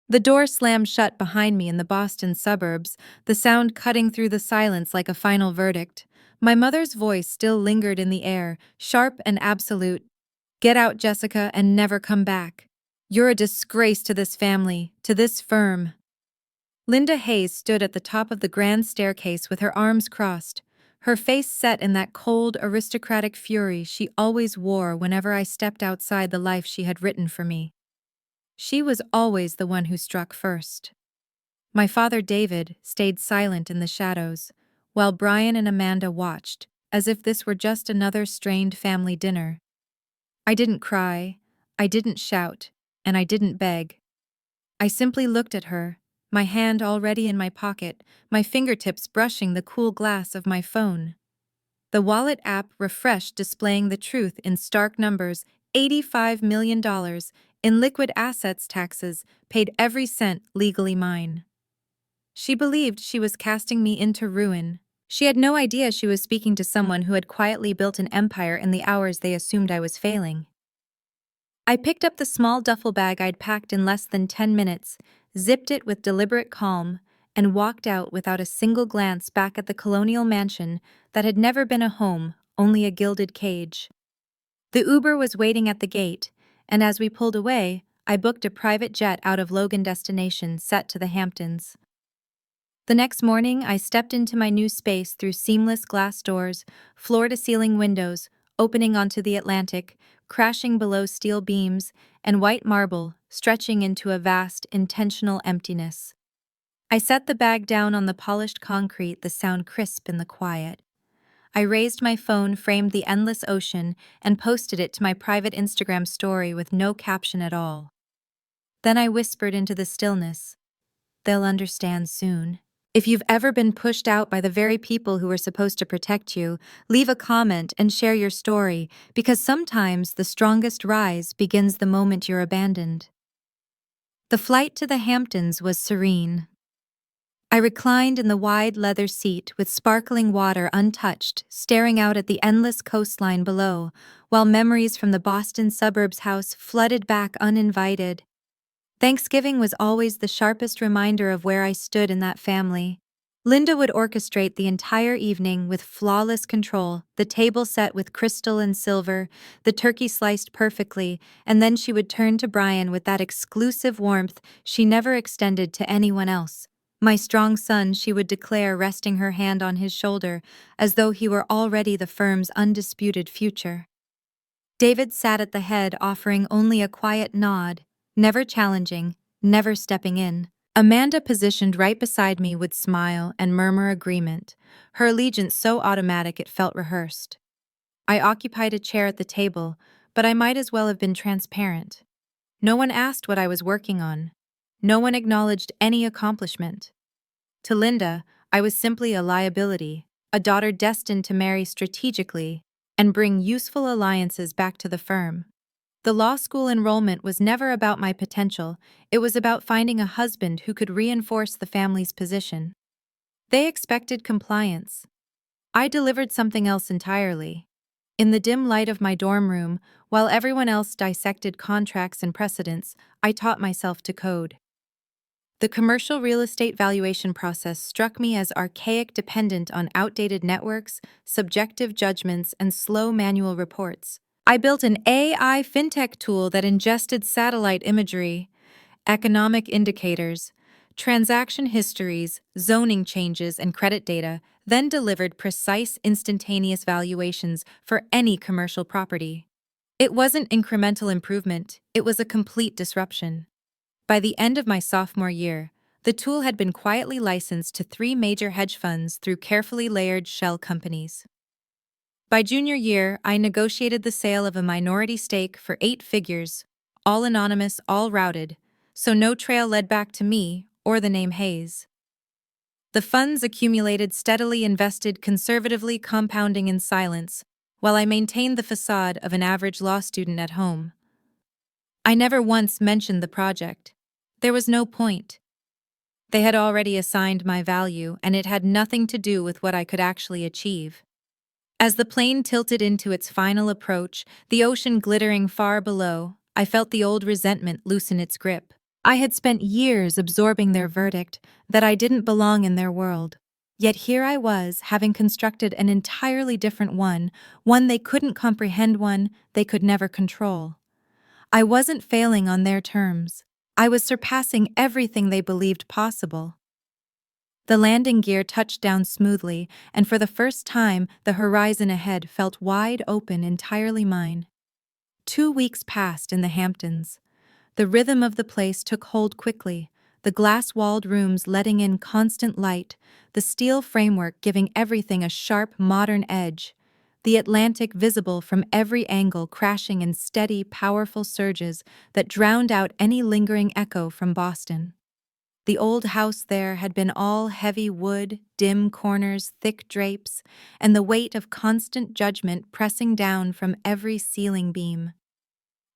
The door slammed shut behind me in the Boston suburbs, the sound cutting through the silence like a final verdict. My mother's voice still lingered in the air, sharp and absolute. "Get out, Jessica, and never come back. You're a disgrace to this family, to this firm." Linda Hayes stood at the top of the grand staircase with her arms crossed, her face set in that cold, aristocratic fury she always wore whenever I stepped outside the life she had written for me. She was always the one who struck first. My father, David, stayed silent in the shadows, while Brian and Amanda watched, as if this were just another strained family dinner. I didn't cry, I didn't shout, and I didn't beg. I simply looked at her, my hand already in my pocket, my fingertips brushing the cool glass of my phone. The wallet app refreshed, displaying the truth in stark numbers: $85 million in liquid assets, taxes, paid every cent legally mine. She believed she was casting me into ruin. She had no idea she was speaking to someone who had quietly built an empire in the hours they assumed I was failing. I picked up the small duffel bag I'd packed in less than 10 minutes, zipped it with deliberate calm, and walked out without a single glance back at the colonial mansion that had never been a home, only a gilded cage. The Uber was waiting at the gate, and as we pulled away, I booked a private jet out of Logan destination set to the Hamptons. The next morning, I stepped into my new space through seamless glass doors, floor-to-ceiling windows, opening onto the Atlantic, crashing below steel beams, and white marble, stretching into a vast, intentional emptiness. I set the bag down on the polished concrete, the sound crisp in the quiet. I raised my phone, framed the endless ocean, and posted it to my private Instagram story with no caption at all. Then I whispered into the stillness, "They'll understand soon." If you've ever been pushed out by the very people who were supposed to protect you, leave a comment and share your story, because sometimes the strongest rise begins the moment you're abandoned. The flight to the Hamptons was serene. I reclined in the wide leather seat with sparkling water untouched, staring out at the endless coastline below, while memories from the Boston suburbs house flooded back uninvited. Thanksgiving was always the sharpest reminder of where I stood in that family. Linda would orchestrate the entire evening with flawless control, the table set with crystal and silver, the turkey sliced perfectly, and then she would turn to Brian with that exclusive warmth she never extended to anyone else. "My strong son," she would declare, resting her hand on his shoulder, as though he were already the firm's undisputed future. David sat at the head, offering only a quiet nod, never challenging, never stepping in. Amanda, positioned right beside me, would smile and murmur agreement, her allegiance so automatic it felt rehearsed. I occupied a chair at the table, but I might as well have been transparent. No one asked what I was working on. No one acknowledged any accomplishment. To Linda, I was simply a liability, a daughter destined to marry strategically and bring useful alliances back to the firm. The law school enrollment was never about my potential, it was about finding a husband who could reinforce the family's position. They expected compliance. I delivered something else entirely. In the dim light of my dorm room, while everyone else dissected contracts and precedents, I taught myself to code. The commercial real estate valuation process struck me as archaic, dependent on outdated networks, subjective judgments, and slow manual reports. I built an AI fintech tool that ingested satellite imagery, economic indicators, transaction histories, zoning changes, and credit data, then delivered precise, instantaneous valuations for any commercial property. It wasn't incremental improvement, it was a complete disruption. By the end of my sophomore year, the tool had been quietly licensed to 3 major hedge funds through carefully layered shell companies. By junior year, I negotiated the sale of a minority stake for 8 figures, all anonymous, all routed, so no trail led back to me or the name Hayes. The funds accumulated steadily, invested conservatively, compounding in silence, while I maintained the facade of an average law student at home. I never once mentioned the project. There was no point. They had already assigned my value, and it had nothing to do with what I could actually achieve. As the plane tilted into its final approach, the ocean glittering far below, I felt the old resentment loosen its grip. I had spent years absorbing their verdict that I didn't belong in their world. Yet here I was, having constructed an entirely different one they couldn't comprehend, one they could never control. I wasn't failing on their terms. I was surpassing everything they believed possible. The landing gear touched down smoothly, and for the first time, the horizon ahead felt wide open, entirely mine. 2 weeks passed in the Hamptons. The rhythm of the place took hold quickly, the glass-walled rooms letting in constant light, the steel framework giving everything a sharp, modern edge, the Atlantic visible from every angle crashing in steady, powerful surges that drowned out any lingering echo from Boston. The old house there had been all heavy wood, dim corners, thick drapes, and the weight of constant judgment pressing down from every ceiling beam.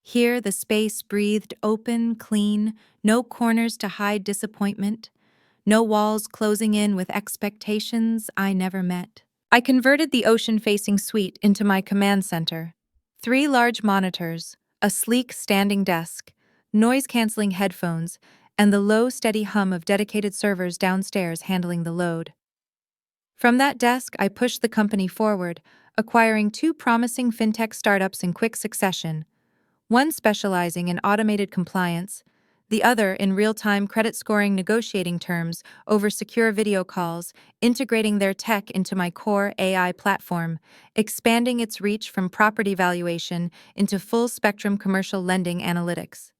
Here the space breathed open, clean, no corners to hide disappointment, no walls closing in with expectations I never met. I converted the ocean-facing suite into my command center. 3 large monitors, a sleek standing desk, noise-canceling headphones, and the low, steady hum of dedicated servers downstairs handling the load. From that desk, I pushed the company forward, acquiring 2 promising fintech startups in quick succession, one specializing in automated compliance, the other in real-time credit scoring negotiating terms over secure video calls, integrating their tech into my core AI platform, expanding its reach from property valuation into full-spectrum commercial lending analytics.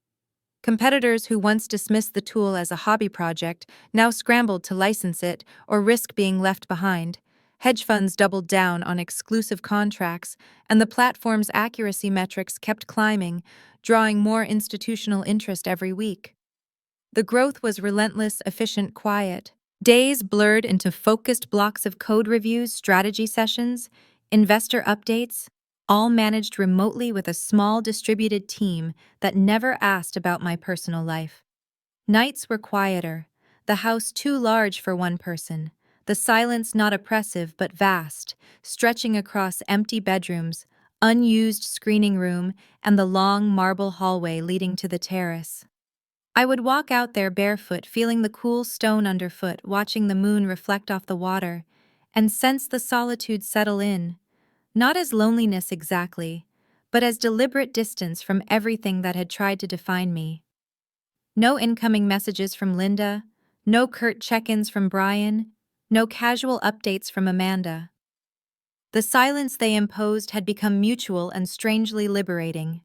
Competitors who once dismissed the tool as a hobby project now scrambled to license it or risk being left behind. Hedge funds doubled down on exclusive contracts, and the platform's accuracy metrics kept climbing, drawing more institutional interest every week. The growth was relentless, efficient, quiet. Days blurred into focused blocks of code reviews, strategy sessions, investor updates, all managed remotely with a small distributed team that never asked about my personal life. Nights were quieter, the house too large for one person, the silence not oppressive but vast, stretching across empty bedrooms, unused screening room, and the long marble hallway leading to the terrace. I would walk out there barefoot, feeling the cool stone underfoot, watching the moon reflect off the water, and sense the solitude settle in, not as loneliness exactly, but as deliberate distance from everything that had tried to define me. No incoming messages from Linda, no curt check-ins from Brian, no casual updates from Amanda. The silence they imposed had become mutual and strangely liberating.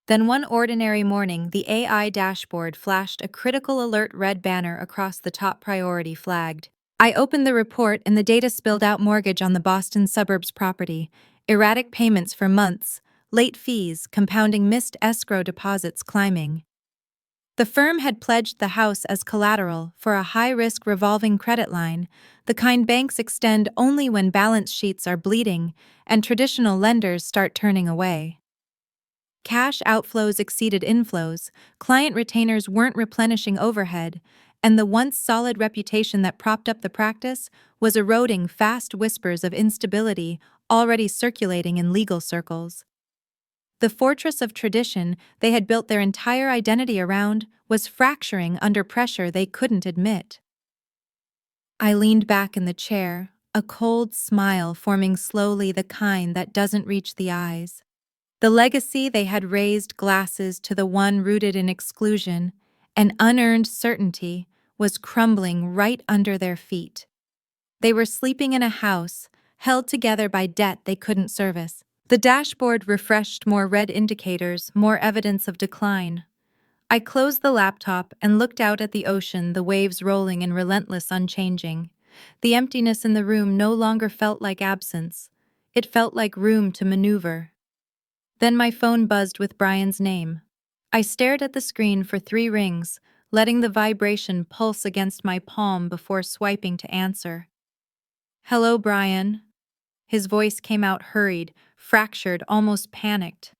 Then one ordinary morning, the AI dashboard flashed a critical alert red banner across the top priority flagged. I opened the report and the data spilled out: mortgage on the Boston suburbs property, erratic payments for months, late fees, compounding missed escrow deposits climbing. The firm had pledged the house as collateral for a high-risk revolving credit line, the kind banks extend only when balance sheets are bleeding and traditional lenders start turning away. Cash outflows exceeded inflows, client retainers weren't replenishing overhead, and the once solid reputation that propped up the practice was eroding fast. Whispers of instability already circulating in legal circles. The fortress of tradition they had built their entire identity around was fracturing under pressure they couldn't admit. I leaned back in the chair, a cold smile forming slowly, the kind that doesn't reach the eyes. The legacy they had raised glasses to, the one rooted in exclusion and unearned certainty, was crumbling right under their feet. They were sleeping in a house, held together by debt they couldn't service. The dashboard refreshed, more red indicators, more evidence of decline. I closed the laptop and looked out at the ocean, the waves rolling in relentless unchanging. The emptiness in the room no longer felt like absence. It felt like room to maneuver. Then my phone buzzed with Brian's name. I stared at the screen for 3 rings, letting the vibration pulse against my palm before swiping to answer. "Hello, Brian." His voice came out hurried, fractured, almost panicked.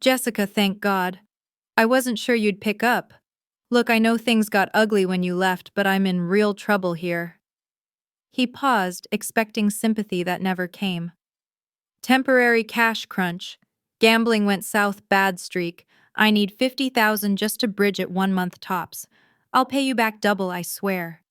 "Jessica, thank God. I wasn't sure you'd pick up. Look, I know things got ugly when you left, but I'm in real trouble here." He paused, expecting sympathy that never came. "Temporary cash crunch. Gambling went south, bad streak. I need 50,000 just to bridge it 1 month tops. I'll pay you back double, I swear.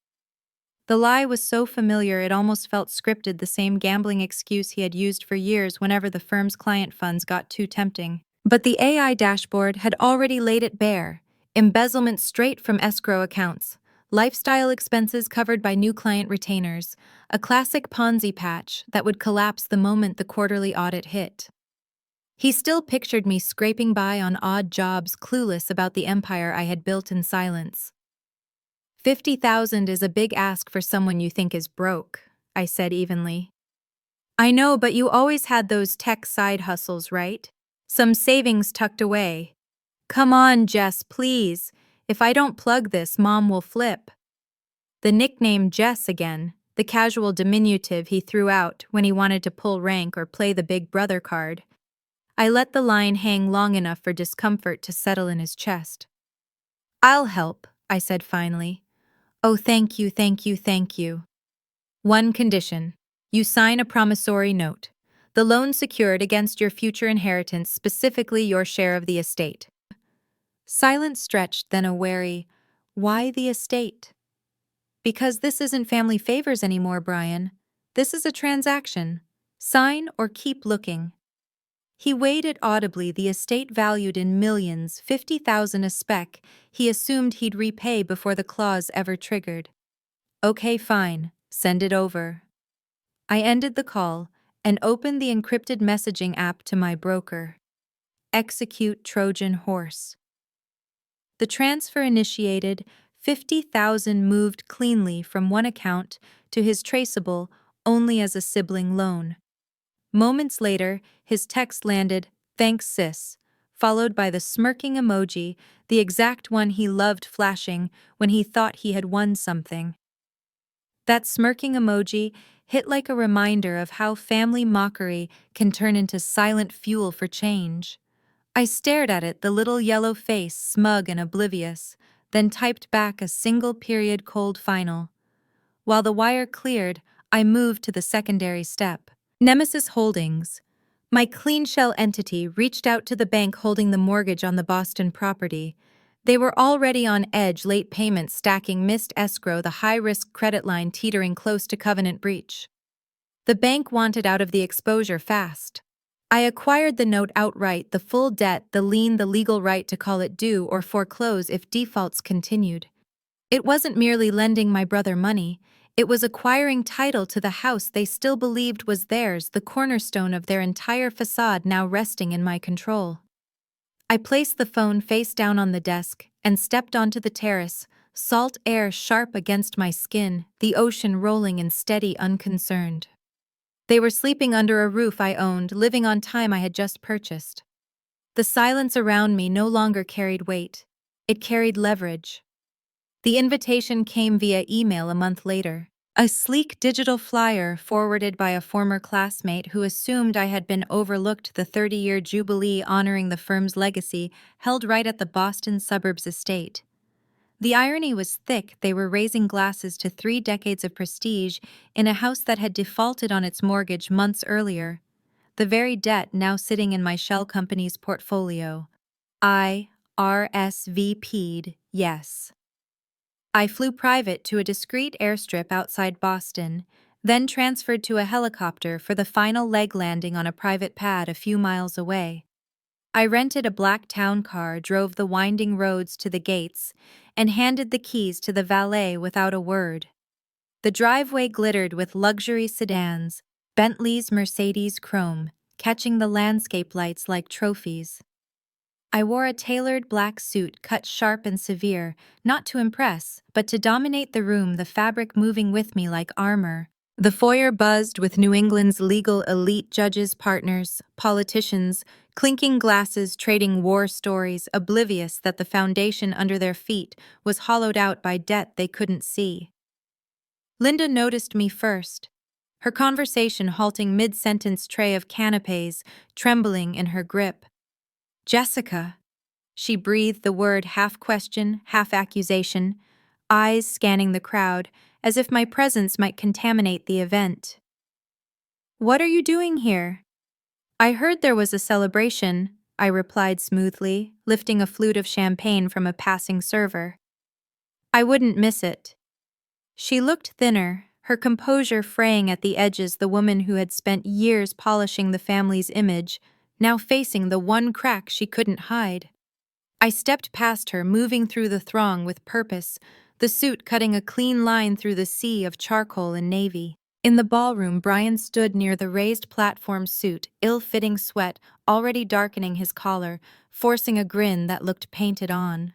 The lie was so familiar it almost felt scripted, the same gambling excuse he had used for years whenever the firm's client funds got too tempting. But the AI dashboard had already laid it bare. Embezzlement straight from escrow accounts, lifestyle expenses covered by new client retainers, a classic Ponzi patch that would collapse the moment the quarterly audit hit. He still pictured me scraping by on odd jobs, clueless about the empire I had built in silence. 50,000 is a big ask for someone you think is broke, I said evenly. I know, but you always had those tech side hustles, right? Some savings tucked away. Come on, Jess, please. If I don't plug this, Mom will flip. The nickname Jess again, the casual diminutive he threw out when he wanted to pull rank or play the big brother card. I let the line hang long enough for discomfort to settle in his chest. I'll help, I said finally. Oh, thank you, thank you, thank you. One condition. You sign a promissory note. The loan secured against your future inheritance, specifically your share of the estate. Silence stretched, then a wary, why the estate? Because this isn't family favors anymore, Brian. This is a transaction. Sign or keep looking. He weighed it audibly, the estate valued in millions, 50,000 a spec, he assumed he'd repay before the clause ever triggered. Okay, fine, send it over. I ended the call and opened the encrypted messaging app to my broker. Execute Trojan horse. The transfer initiated, 50,000 moved cleanly from one account to his traceable only as a sibling loan. Moments later, his text landed, "Thanks, sis," followed by the smirking emoji, the exact one he loved flashing when he thought he had won something. That smirking emoji hit like a reminder of how family mockery can turn into silent fuel for change. I stared at it, the little yellow face smug and oblivious, then typed back a single period cold final. While the wire cleared, I moved to the secondary step. Nemesis Holdings, my clean shell entity, reached out to the bank holding the mortgage on the Boston property. They were already on edge, late payments stacking, missed escrow, the high-risk credit line teetering close to covenant breach. The bank wanted out of the exposure fast. I acquired the note outright, the full debt, the lien, the legal right to call it due or foreclose if defaults continued. It wasn't merely lending my brother money. It was acquiring title to the house they still believed was theirs, the cornerstone of their entire facade now resting in my control. I placed the phone face down on the desk and stepped onto the terrace, salt air sharp against my skin, the ocean rolling in steady unconcerned. They were sleeping under a roof I owned, living on time I had just purchased. The silence around me no longer carried weight. It carried leverage. The invitation came via email a month later. A sleek digital flyer forwarded by a former classmate who assumed I had been overlooked, the 30-year jubilee honoring the firm's legacy, held right at the Boston suburbs estate. The irony was thick. They were raising glasses to 3 decades of prestige in a house that had defaulted on its mortgage months earlier. The very debt now sitting in my shell company's portfolio. I RSVP'd yes. I flew private to a discreet airstrip outside Boston, then transferred to a helicopter for the final leg landing on a private pad a few miles away. I rented a black town car, drove the winding roads to the gates, and handed the keys to the valet without a word. The driveway glittered with luxury sedans, Bentleys, Mercedes chrome, catching the landscape lights like trophies. I wore a tailored black suit cut sharp and severe, not to impress, but to dominate the room, the fabric moving with me like armor. The foyer buzzed with New England's legal elite, judges, partners, politicians, clinking glasses, trading war stories, oblivious that the foundation under their feet was hollowed out by debt they couldn't see. Linda noticed me first, her conversation halting mid-sentence, tray of canapes trembling in her grip. "Jessica," she breathed the word, half question, half accusation, eyes scanning the crowd as if my presence might contaminate the event. "What are you doing here? I heard there was a celebration," I replied smoothly, lifting a flute of champagne from a passing server. I wouldn't miss it. She looked thinner, her composure fraying at the edges, the woman who had spent years polishing the family's image, now facing the one crack she couldn't hide. I stepped past her, moving through the throng with purpose, the suit cutting a clean line through the sea of charcoal and navy. In the ballroom, Brian stood near the raised platform suit, ill-fitting sweat already darkening his collar, forcing a grin that looked painted on.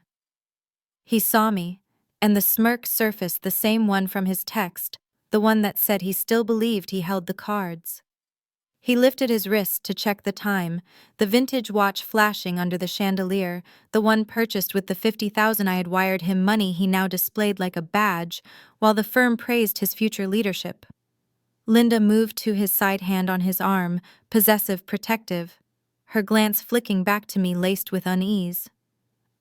He saw me, and the smirk surfaced, the same one from his text, the one that said he still believed he held the cards. He lifted his wrist to check the time, the vintage watch flashing under the chandelier, the one purchased with the $50,000 I had wired him money he now displayed like a badge, while the firm praised his future leadership. Linda moved to his side, hand on his arm, possessive, protective, her glance flicking back to me laced with unease.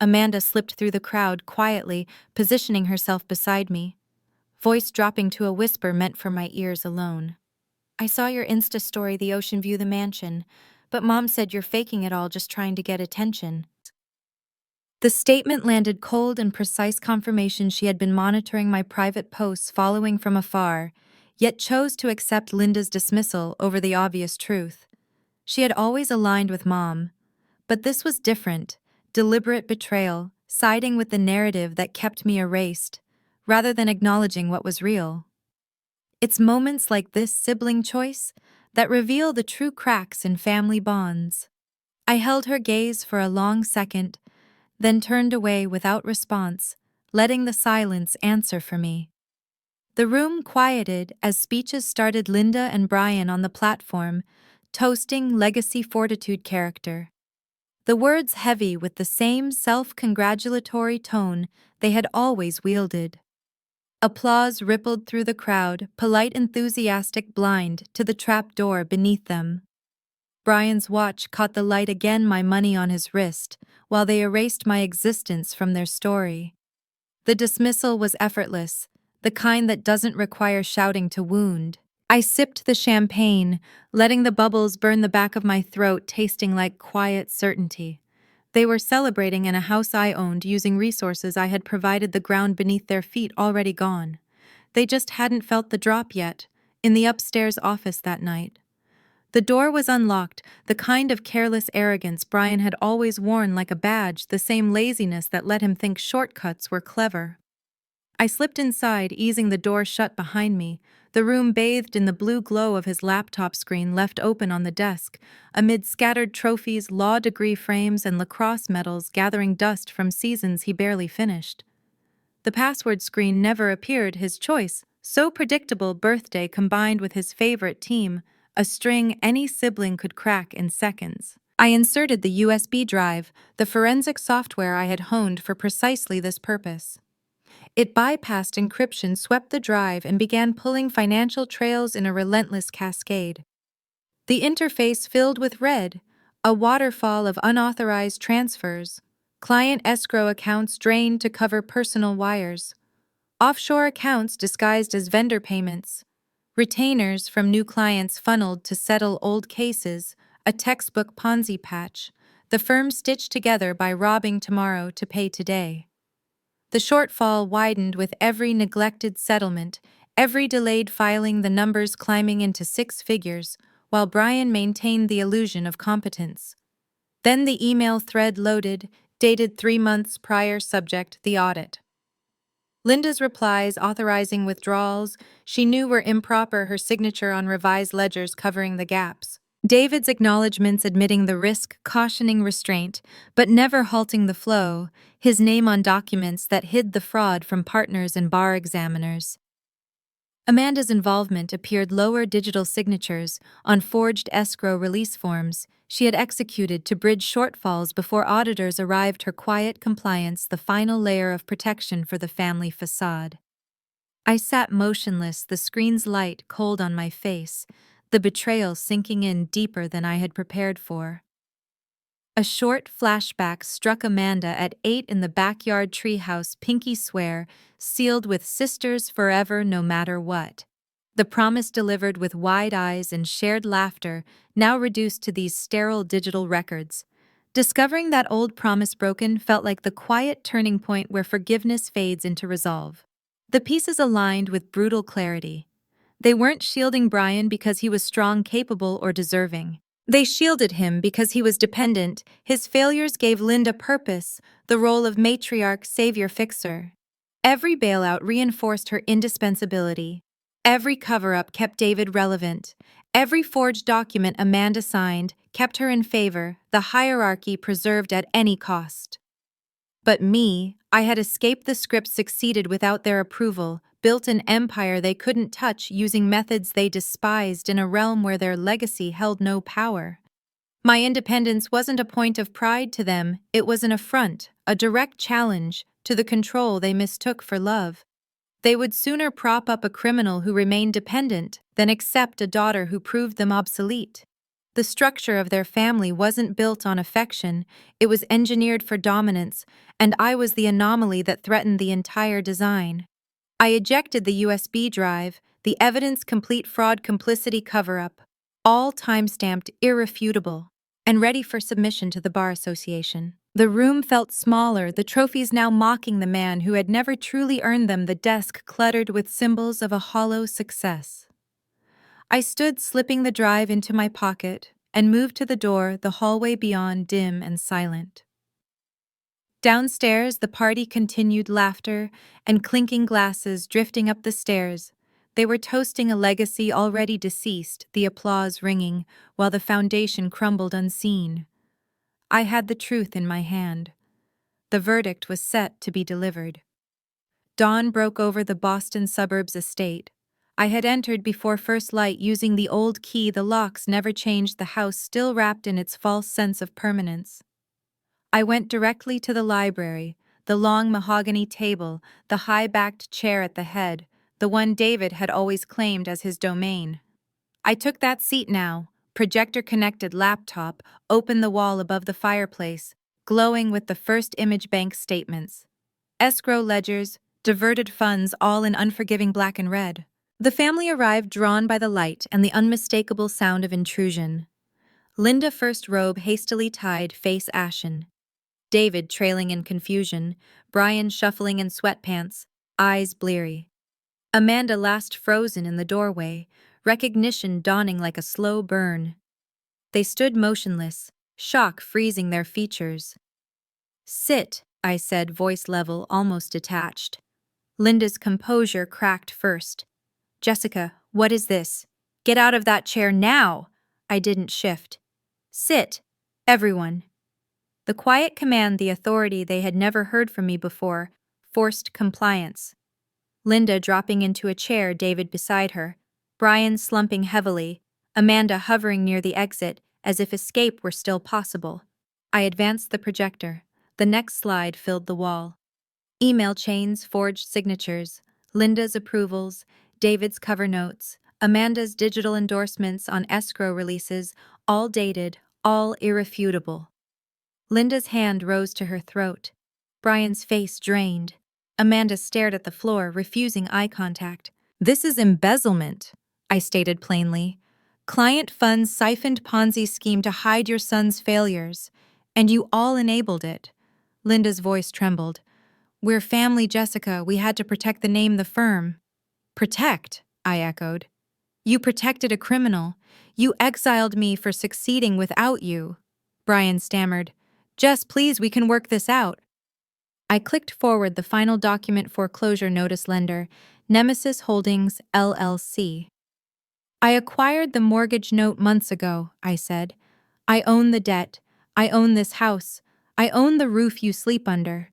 Amanda slipped through the crowd quietly, positioning herself beside me, voice dropping to a whisper meant for my ears alone. I saw your Insta story, the ocean view, the mansion, but Mom said you're faking it all, just trying to get attention. The statement landed cold and precise, confirmation she had been monitoring my private posts, following from afar, yet chose to accept Linda's dismissal over the obvious truth. She had always aligned with Mom, but this was different, deliberate betrayal, siding with the narrative that kept me erased, rather than acknowledging what was real. It's moments like this sibling choice that reveal the true cracks in family bonds. I held her gaze for a long second, then turned away without response, letting the silence answer for me. The room quieted as speeches started. Linda and Brian on the platform, toasting legacy fortitude character. The words heavy with the same self-congratulatory tone they had always wielded. Applause rippled through the crowd, polite, enthusiastic, blind to the trap door beneath them. Brian's watch caught the light again, my money on his wrist, while they erased my existence from their story. The dismissal was effortless, the kind that doesn't require shouting to wound. I sipped the champagne, letting the bubbles burn the back of my throat, tasting like quiet certainty. They were celebrating in a house I owned, using resources I had provided, the ground beneath their feet already gone. They just hadn't felt the drop yet, in the upstairs office that night. The door was unlocked, the kind of careless arrogance Brian had always worn like a badge, the same laziness that let him think shortcuts were clever. I slipped inside, easing the door shut behind me, the room bathed in the blue glow of his laptop screen left open on the desk, amid scattered trophies, law degree frames, and lacrosse medals gathering dust from seasons he barely finished. The password screen never appeared, his choice, so predictable, birthday combined with his favorite team, a string any sibling could crack in seconds. I inserted the USB drive, the forensic software I had honed for precisely this purpose. It bypassed encryption, swept the drive, and began pulling financial trails in a relentless cascade. The interface filled with red, a waterfall of unauthorized transfers, client escrow accounts drained to cover personal wires, offshore accounts disguised as vendor payments, retainers from new clients funneled to settle old cases, a textbook Ponzi patch, the firm stitched together by robbing tomorrow to pay today. The shortfall widened with every neglected settlement, every delayed filing, the numbers climbing into six figures, while Brian maintained the illusion of competence. Then the email thread loaded, dated 3 months prior, subject, the audit. Linda's replies authorizing withdrawals she knew were improper, her signature on revised ledgers covering the gaps. David's acknowledgments admitting the risk, cautioning restraint, but never halting the flow, his name on documents that hid the fraud from partners and bar examiners. Amanda's involvement appeared, lower, digital signatures on forged escrow release forms she had executed to bridge shortfalls before auditors arrived, her quiet compliance the final layer of protection for the family facade. I sat motionless, the screen's light cold on my face, the betrayal sinking in deeper than I had prepared for. A short flashback struck Amanda at 8 in the backyard treehouse, pinky swear, sealed with sisters forever no matter what. The promise delivered with wide eyes and shared laughter, now reduced to these sterile digital records. Discovering that old promise broken felt like the quiet turning point where forgiveness fades into resolve. The pieces aligned with brutal clarity. They weren't shielding Brian because he was strong, capable, or deserving. They shielded him because he was dependent. His failures gave Linda purpose, the role of matriarch, savior, fixer. Every bailout reinforced her indispensability. Every cover-up kept David relevant. Every forged document Amanda signed kept her in favor, the hierarchy preserved at any cost. But me, I had escaped the script, succeeded without their approval, built an empire they couldn't touch using methods they despised in a realm where their legacy held no power. My independence wasn't a point of pride to them, it was an affront, a direct challenge to the control they mistook for love. They would sooner prop up a criminal who remained dependent than accept a daughter who proved them obsolete. The structure of their family wasn't built on affection, it was engineered for dominance, and I was the anomaly that threatened the entire design. I ejected the USB drive, the evidence-complete fraud complicity cover-up, all time-stamped, irrefutable, and ready for submission to the Bar Association. The room felt smaller, the trophies now mocking the man who had never truly earned them, the desk cluttered with symbols of a hollow success. I stood, slipping the drive into my pocket, and moved to the door, the hallway beyond dim and silent. Downstairs, the party continued, laughter and clinking glasses drifting up the stairs. They were toasting a legacy already deceased, the applause ringing, while the foundation crumbled unseen. I had the truth in my hand. The verdict was set to be delivered. Dawn broke over the Boston suburbs estate. I had entered before first light using the old key, the locks never changed, the house still wrapped in its false sense of permanence. I went directly to the library, the long mahogany table, the high-backed chair at the head, the one David had always claimed as his domain. I took that seat now, projector-connected laptop, open the wall above the fireplace, glowing with the first image bank statements. Escrow ledgers, diverted funds, all in unforgiving black and red. The family arrived, drawn by the light and the unmistakable sound of intrusion. Linda, first robe hastily tied, face ashen. David trailing in confusion, Brian shuffling in sweatpants, eyes bleary. Amanda last frozen in the doorway, recognition dawning like a slow burn. They stood motionless, shock freezing their features. "Sit," I said, voice level, almost detached. Linda's composure cracked first. "Jessica, what is this? Get out of that chair now!" I didn't shift. "Sit, everyone." The quiet command, the authority they had never heard from me before, forced compliance. Linda dropping into a chair, David beside her, Brian slumping heavily, Amanda hovering near the exit as if escape were still possible. I advanced the projector. The next slide filled the wall. Email chains, forged signatures, Linda's approvals, David's cover notes, Amanda's digital endorsements on escrow releases, all dated, all irrefutable. Linda's hand rose to her throat. Brian's face drained. Amanda stared at the floor, refusing eye contact. "This is embezzlement," I stated plainly. "Client funds siphoned Ponzi scheme to hide your son's failures, and you all enabled it." Linda's voice trembled. "We're family, Jessica. We had to protect the name, the firm." "Protect?" I echoed. "You protected a criminal. You exiled me for succeeding without you." Brian stammered. "Jess, please, we can work this out." I clicked forward the final document, foreclosure notice, lender, Nemesis Holdings, LLC. "I acquired the mortgage note months ago," I said. "I own the debt. I own this house. I own the roof you sleep under."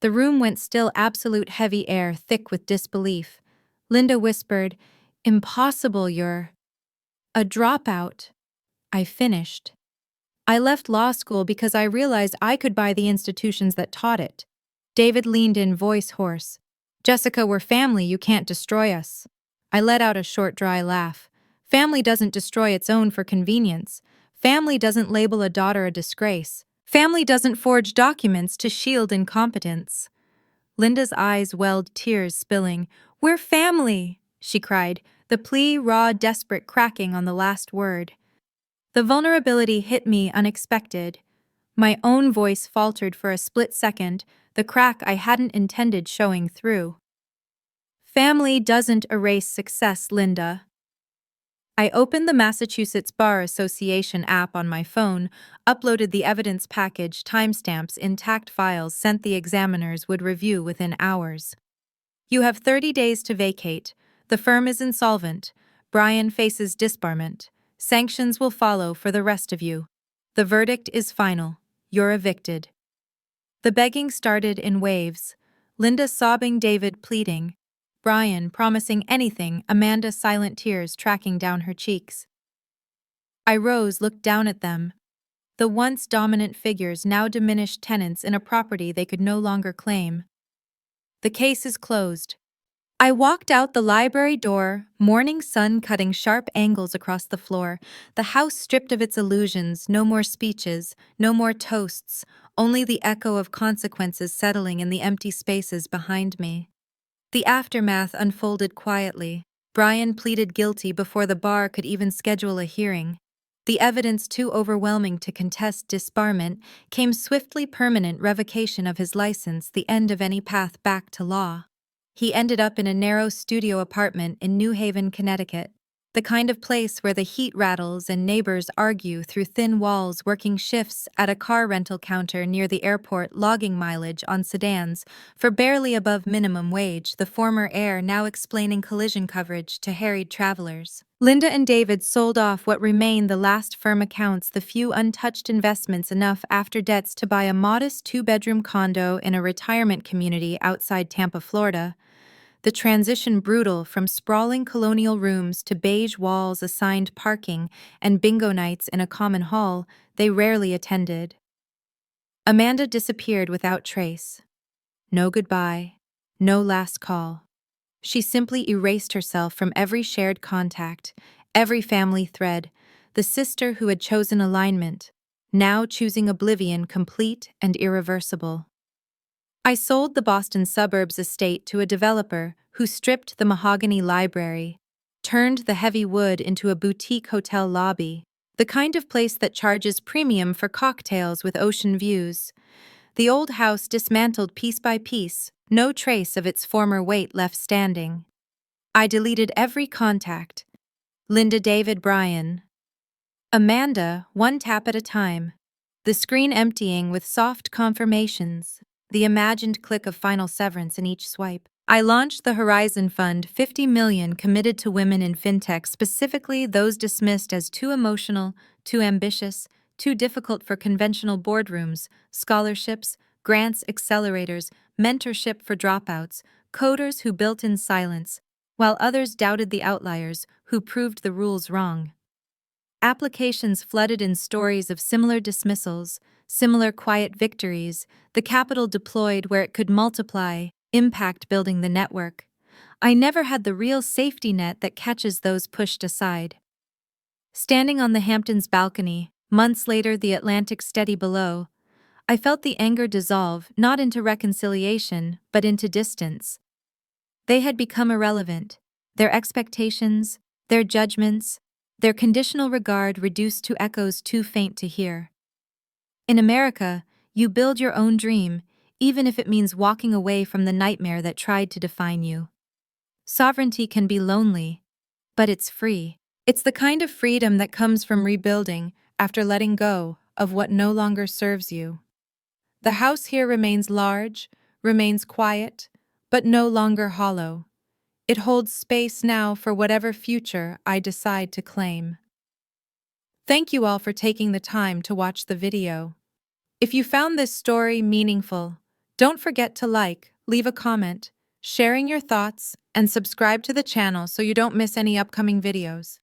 The room went still, absolute heavy air, thick with disbelief. Linda whispered, "Impossible, you're a dropout." I finished. "I left law school because I realized I could buy the institutions that taught it." David leaned in, voice hoarse. "Jessica, we're family, you can't destroy us." I let out a short, dry laugh. Family doesn't destroy its own for convenience. Family doesn't label a daughter a disgrace. Family doesn't forge documents to shield incompetence. Linda's eyes welled, tears spilling. "We're family," she cried, the plea raw, desperate, cracking on the last word. The vulnerability hit me unexpected. My own voice faltered for a split second, the crack I hadn't intended showing through. Family doesn't erase success, Linda. I opened the Massachusetts Bar Association app on my phone, uploaded the evidence package, timestamps, intact files sent the examiners would review within hours. You have 30 days to vacate. The firm is insolvent. Brian faces disbarment. Sanctions will follow for the rest of you. The verdict is final. You're evicted. The begging started in waves. Linda sobbing, David pleading. Brian promising anything, Amanda silent tears tracking down her cheeks. I rose, looked down at them. The once dominant figures, now diminished tenants in a property they could no longer claim. The case is closed. I walked out the library door, morning sun cutting sharp angles across the floor, the house stripped of its illusions, no more speeches, no more toasts, only the echo of consequences settling in the empty spaces behind me. The aftermath unfolded quietly. Brian pleaded guilty before the bar could even schedule a hearing. The evidence too overwhelming to contest disbarment came swiftly permanent revocation of his license, the end of any path back to law. He ended up in a narrow studio apartment in New Haven, Connecticut, the kind of place where the heat rattles and neighbors argue through thin walls, working shifts at a car rental counter near the airport, logging mileage on sedans for barely above minimum wage, the former heir now explaining collision coverage to harried travelers. Linda and David sold off what remained the last firm accounts, the few untouched investments, enough after debts to buy a modest two-bedroom condo in a retirement community outside Tampa, Florida. The transition brutal, from sprawling colonial rooms to beige walls, assigned parking, and bingo nights in a common hall they rarely attended. Amanda disappeared without trace. No goodbye, no last call. She simply erased herself from every shared contact, every family thread, the sister who had chosen alignment, now choosing oblivion, complete and irreversible. I sold the Boston suburbs estate to a developer who stripped the mahogany library, turned the heavy wood into a boutique hotel lobby, the kind of place that charges premium for cocktails with ocean views. The old house dismantled piece by piece, no trace of its former weight left standing. I deleted every contact. Linda, David, Brian. Amanda, one tap at a time. The screen emptying with soft confirmations, the imagined click of final severance in each swipe. I launched the Horizon Fund, 50 million committed to women in fintech, specifically those dismissed as too emotional, too ambitious, too difficult for conventional boardrooms, scholarships, grants, accelerators, mentorship for dropouts, coders who built in silence, while others doubted the outliers who proved the rules wrong. Applications flooded in stories of similar dismissals, similar quiet victories, the capital deployed where it could multiply, impact building the network. I never had the real safety net that catches those pushed aside. Standing on the Hamptons balcony, months later, the Atlantic steady below, I felt the anger dissolve, not into reconciliation, but into distance. They had become irrelevant, their expectations, their judgments, their conditional regard reduced to echoes too faint to hear. In America, you build your own dream, even if it means walking away from the nightmare that tried to define you. Sovereignty can be lonely, but it's free. It's the kind of freedom that comes from rebuilding after letting go of what no longer serves you. The house here remains large, remains quiet, but no longer hollow. It holds space now for whatever future I decide to claim. Thank you all for taking the time to watch the video. If you found this story meaningful, don't forget to like, leave a comment, sharing your thoughts, and subscribe to the channel so you don't miss any upcoming videos.